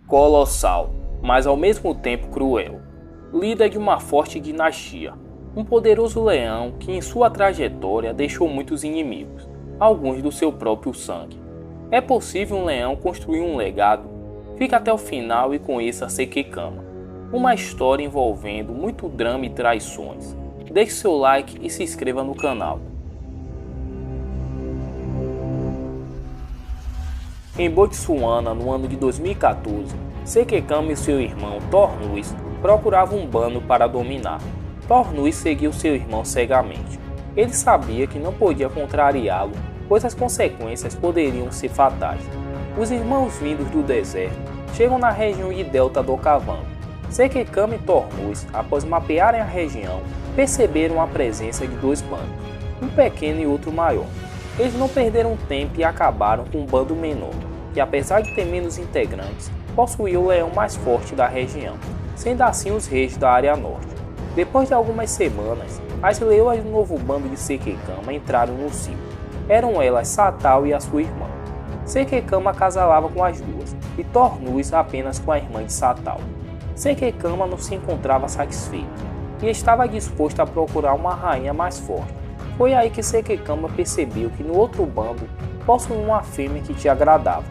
Colossal, mas ao mesmo tempo cruel. Líder de uma forte dinastia, um poderoso leão que em sua trajetória deixou muitos inimigos, alguns do seu próprio sangue. É possível um leão construir um legado? Fique até o final e conheça Sekekama, uma história envolvendo muito drama e traições. Deixe seu like e se inscreva no canal. Em Botsuana, no ano de 2014, Sekekama e seu irmão Tornus procuravam um bando para dominar. Tornus seguiu seu irmão cegamente. Ele sabia que não podia contrariá-lo, pois as consequências poderiam ser fatais. Os irmãos vindos do deserto chegam na região de Delta do Okavango. Sekekama e Tornus, após mapearem a região, perceberam a presença de dois bandos, um pequeno e outro maior. Eles não perderam tempo e acabaram com um bando menor, que apesar de ter menos integrantes, possuía o leão mais forte da região, sendo assim os reis da área norte. Depois de algumas semanas, as leoas do novo bando de Sekekama entraram no cio. Eram elas Satal e a sua irmã. Sekekama acasalava com as duas, e Tornus apenas com a irmã de Satal. Sekekama não se encontrava satisfeito, e estava disposto a procurar uma rainha mais forte. Foi aí que Sekekama percebeu que no outro bando possuía uma fêmea que te agradava.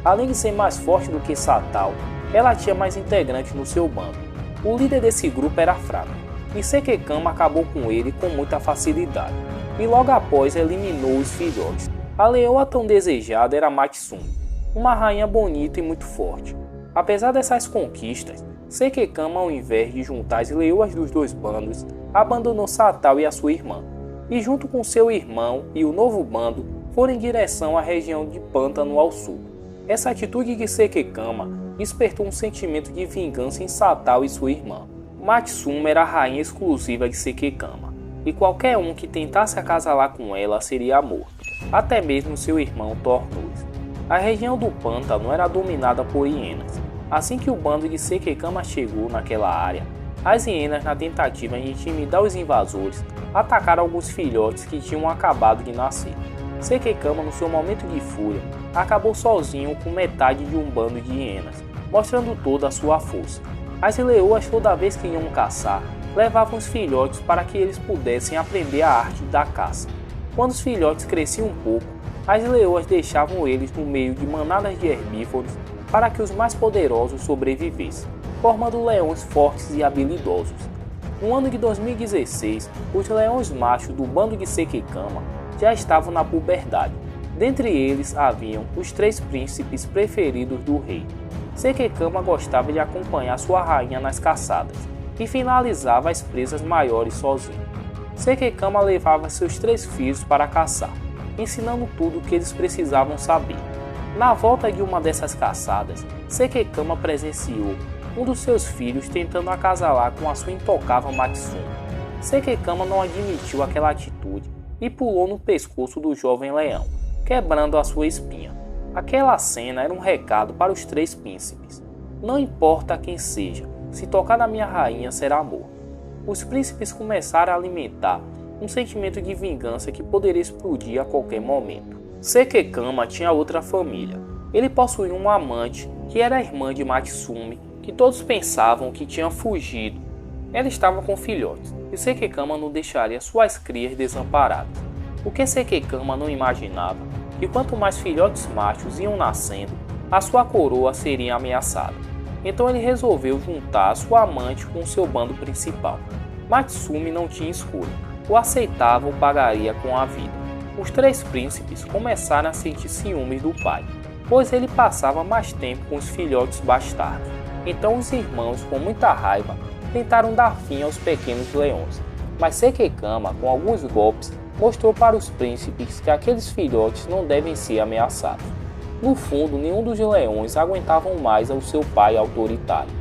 Além de ser mais forte do que Satal, ela tinha mais integrantes no seu bando. O líder desse grupo era fraco, e Sekekama acabou com ele com muita facilidade, e logo após eliminou os filhotes. A leoa tão desejada era Matsumi, uma rainha bonita e muito forte. Apesar dessas conquistas, Sekekama, ao invés de juntar as leoas dos dois bandos, abandonou Satal e a sua irmã, e junto com seu irmão e o novo bando foram em direção à região de Pântano ao sul. Essa atitude de Sekekama despertou um sentimento de vingança em Satal e sua irmã. Matsumi era a rainha exclusiva de Sekekama, e qualquer um que tentasse acasalar com ela seria morto, até mesmo seu irmão Tornus. A região do pântano era dominada por hienas. Assim que o bando de Sekekama chegou naquela área, as hienas, na tentativa de intimidar os invasores, atacaram alguns filhotes que tinham acabado de nascer. Sekekama, no seu momento de fúria, acabou sozinho com metade de um bando de hienas, mostrando toda a sua força. As leoas, toda vez que iam caçar, levavam os filhotes para que eles pudessem aprender a arte da caça. Quando os filhotes cresciam um pouco, as leoas deixavam eles no meio de manadas de herbívoros para que os mais poderosos sobrevivessem, formando leões fortes e habilidosos. No ano de 2016, os leões machos do bando de Sekekama já estavam na puberdade. Dentre eles haviam os três príncipes preferidos do rei. Sekekama gostava de acompanhar sua rainha nas caçadas e finalizava as presas maiores sozinho. Sekekama levava seus três filhos para caçar, ensinando tudo o que eles precisavam saber. Na volta de uma dessas caçadas, Sekekama presenciou um dos seus filhos tentando acasalar com a sua intocável Matsumi. Sekekama não admitiu aquela atitude e pulou no pescoço do jovem leão, quebrando a sua espinha. Aquela cena era um recado para os três príncipes. Não importa quem seja, se tocar na minha rainha será morto. Os príncipes começaram a alimentar um sentimento de vingança que poderia explodir a qualquer momento. Sekekama tinha outra família. Ele possuía uma amante que era a irmã de Matsumi, que todos pensavam que tinha fugido. Ela estava com filhotes, e Sekekama não deixaria suas crias desamparadas. O que Sekekama não imaginava, que quanto mais filhotes machos iam nascendo, a sua coroa seria ameaçada. Então ele resolveu juntar a sua amante com o seu bando principal. Matsumi não tinha escolha, o aceitava ou pagaria com a vida. Os três príncipes começaram a sentir ciúmes do pai, pois ele passava mais tempo com os filhotes bastardos. Então os irmãos, com muita raiva, tentaram dar fim aos pequenos leões, mas Sekekama, com alguns golpes, mostrou para os príncipes que aqueles filhotes não devem ser ameaçados. No fundo, nenhum dos leões aguentavam mais ao seu pai autoritário.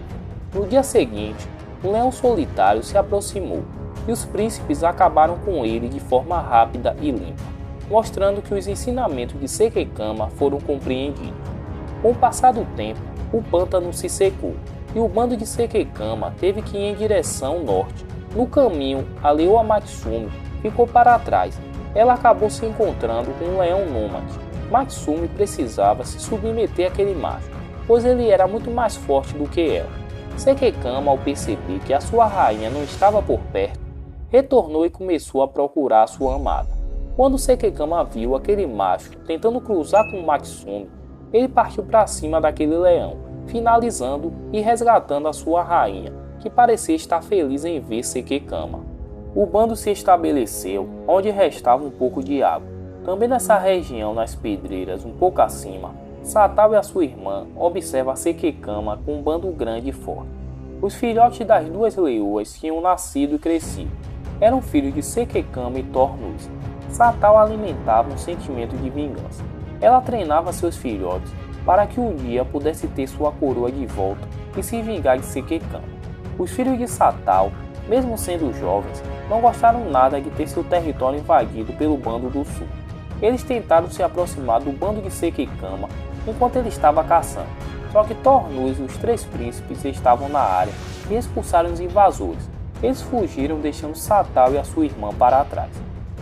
No dia seguinte, um leão solitário se aproximou e os príncipes acabaram com ele de forma rápida e limpa, mostrando que os ensinamentos de Sekekama foram compreendidos. Com o passar do tempo, o pântano se secou e o bando de Sekekama teve que ir em direção norte. No caminho, a leoa Matsumi ficou para trás. Ela acabou se encontrando com um leão nômade. Matsumi precisava se submeter àquele macho, pois ele era muito mais forte do que ela. Sekekama, ao perceber que a sua rainha não estava por perto, retornou e começou a procurar sua amada. Quando Sekekama viu aquele macho tentando cruzar com Matsumi, ele partiu para cima daquele leão, finalizando e resgatando a sua rainha, que parecia estar feliz em ver Sekekama. O bando se estabeleceu onde restava um pouco de água. Também nessa região, nas pedreiras um pouco acima, Satao e a sua irmã observam Sekekama com um bando grande e forte. Os filhotes das duas leoas tinham nascido e crescido. Eram filhos de Sekekama e Tornus. Satao alimentava um sentimento de vingança. Ela treinava seus filhotes para que um dia pudesse ter sua coroa de volta e se vingar de Sekekama. Os filhos de Satao, mesmo sendo jovens, não gostaram nada de ter seu território invadido pelo bando do sul. Eles tentaram se aproximar do bando de Sekekama enquanto ele estava caçando, só que Tornus e os três príncipes estavam na área e expulsaram os invasores. Eles fugiram deixando Satao e a sua irmã para trás.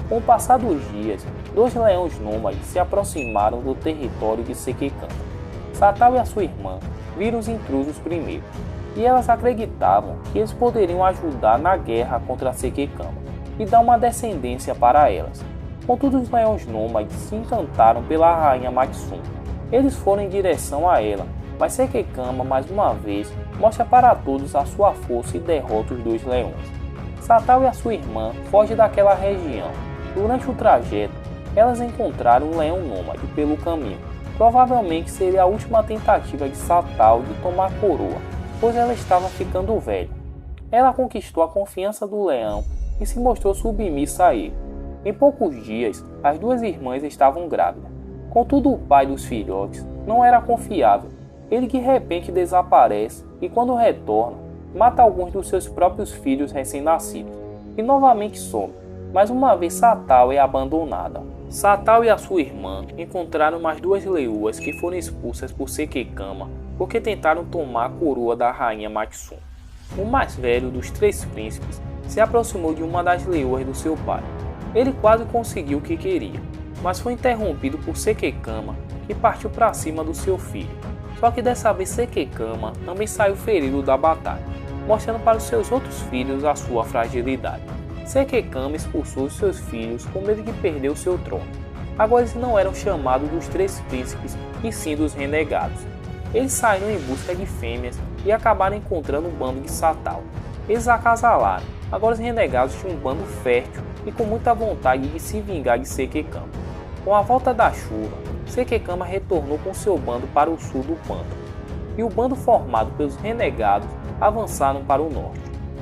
Com o passar dos dias, dois leões nômades se aproximaram do território de Sekekama. Satao e a sua irmã viram os intrusos primeiro, e elas acreditavam que eles poderiam ajudar na guerra contra Sekekama e dar uma descendência para elas. Contudo, os leões nômades se encantaram pela rainha Matsumi. Eles foram em direção a ela, mas Sekekama mais uma vez mostra para todos a sua força e derrota os dois leões. Satao e a sua irmã fogem daquela região. Durante o trajeto, elas encontraram um leão nômade pelo caminho. Provavelmente seria a última tentativa de Satao de tomar a coroa, pois ela estava ficando velha. Ela conquistou a confiança do leão e se mostrou submissa a ele. Em poucos dias, as duas irmãs estavam grávidas. Contudo, o pai dos filhotes não era confiável. Ele de repente desaparece e, quando retorna, mata alguns dos seus próprios filhos recém-nascidos e novamente some. Mais uma vez, Satao é abandonada. Satao e a sua irmã encontraram mais duas leoas que foram expulsas por Sekekama porque tentaram tomar a coroa da rainha Matsumi. O mais velho dos três príncipes se aproximou de uma das leoas do seu pai. Ele quase conseguiu o que queria, mas foi interrompido por Sekekama, que partiu para cima do seu filho. Só que dessa vez Sekekama também saiu ferido da batalha, mostrando para os seus outros filhos a sua fragilidade. Sekekama expulsou os seus filhos com medo de perder o seu trono. Agora eles não eram chamados dos três príncipes, e sim dos renegados. Eles saíram em busca de fêmeas e acabaram encontrando o bando de Satao. Eles acasalaram. Agora os renegados tinham um bando fértil e com muita vontade de se vingar de Sekekama. Com a volta da chuva, Sekekama retornou com seu bando para o sul do pântano, e o bando formado pelos renegados avançaram para o norte.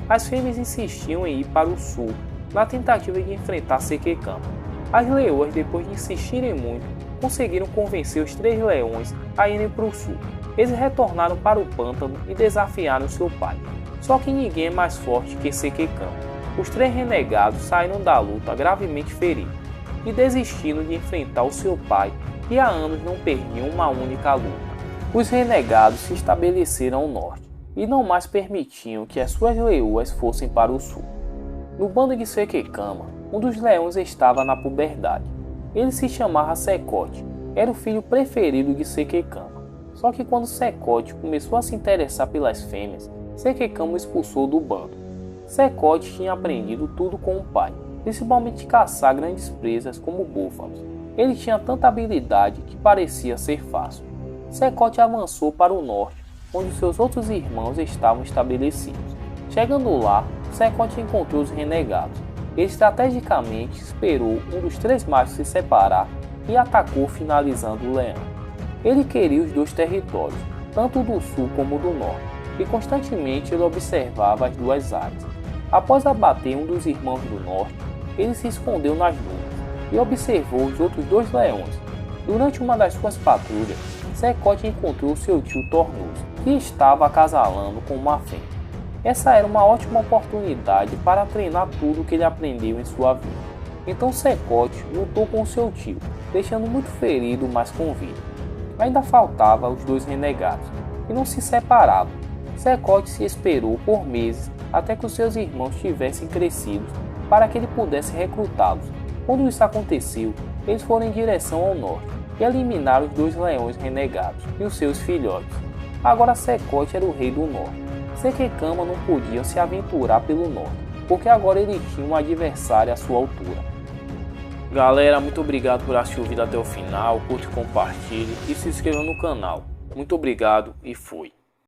As fêmeas insistiam em ir para o sul, na tentativa de enfrentar Sekekama. As leoas, depois de insistirem muito, conseguiram convencer os três leões a irem para o sul. Eles retornaram para o pântano e desafiaram seu pai. Só que ninguém é mais forte que Sekekama. Os três renegados saíram da luta gravemente feridos e desistiram de enfrentar o seu pai, que há anos não perdiam uma única luta. Os renegados se estabeleceram ao norte e não mais permitiam que as suas leoas fossem para o sul. No bando de Sekekama, um dos leões estava na puberdade. Ele se chamava Sekote, era o filho preferido de Sekekama. Só que quando Sekote começou a se interessar pelas fêmeas, Sekekama o expulsou do bando. Sekote tinha aprendido tudo com o pai, principalmente caçar grandes presas como búfalos. Ele tinha tanta habilidade que parecia ser fácil. Sekote avançou para o norte, onde seus outros irmãos estavam estabelecidos. Chegando lá, Sekote encontrou os renegados. Ele estrategicamente esperou um dos três machos se separar e atacou, finalizando o leão. Ele queria os dois territórios, tanto do sul como do norte, e constantemente ele observava as duas áreas. Após abater um dos irmãos do norte, ele se escondeu nas dunas e observou os outros dois leões. Durante uma das suas patrulhas, Sekote encontrou seu tio Tornus, que estava acasalando com uma fêmea. Essa era uma ótima oportunidade para treinar tudo o que ele aprendeu em sua vida. Então Sekote lutou com seu tio, deixando muito ferido, mas com vida. Ainda faltava os dois renegados, que não se separavam. Sekote se esperou por meses até que os seus irmãos tivessem crescido para que ele pudesse recrutá-los. Quando isso aconteceu, eles foram em direção ao norte e eliminaram os dois leões renegados e os seus filhotes. Agora Secote era o rei do norte. Seca e Cama não podiam se aventurar pelo norte, porque agora eles tinham um adversário à sua altura. Galera, muito obrigado por assistir o vídeo até o final, curte, compartilhe e se inscreva no canal. Muito obrigado e fui.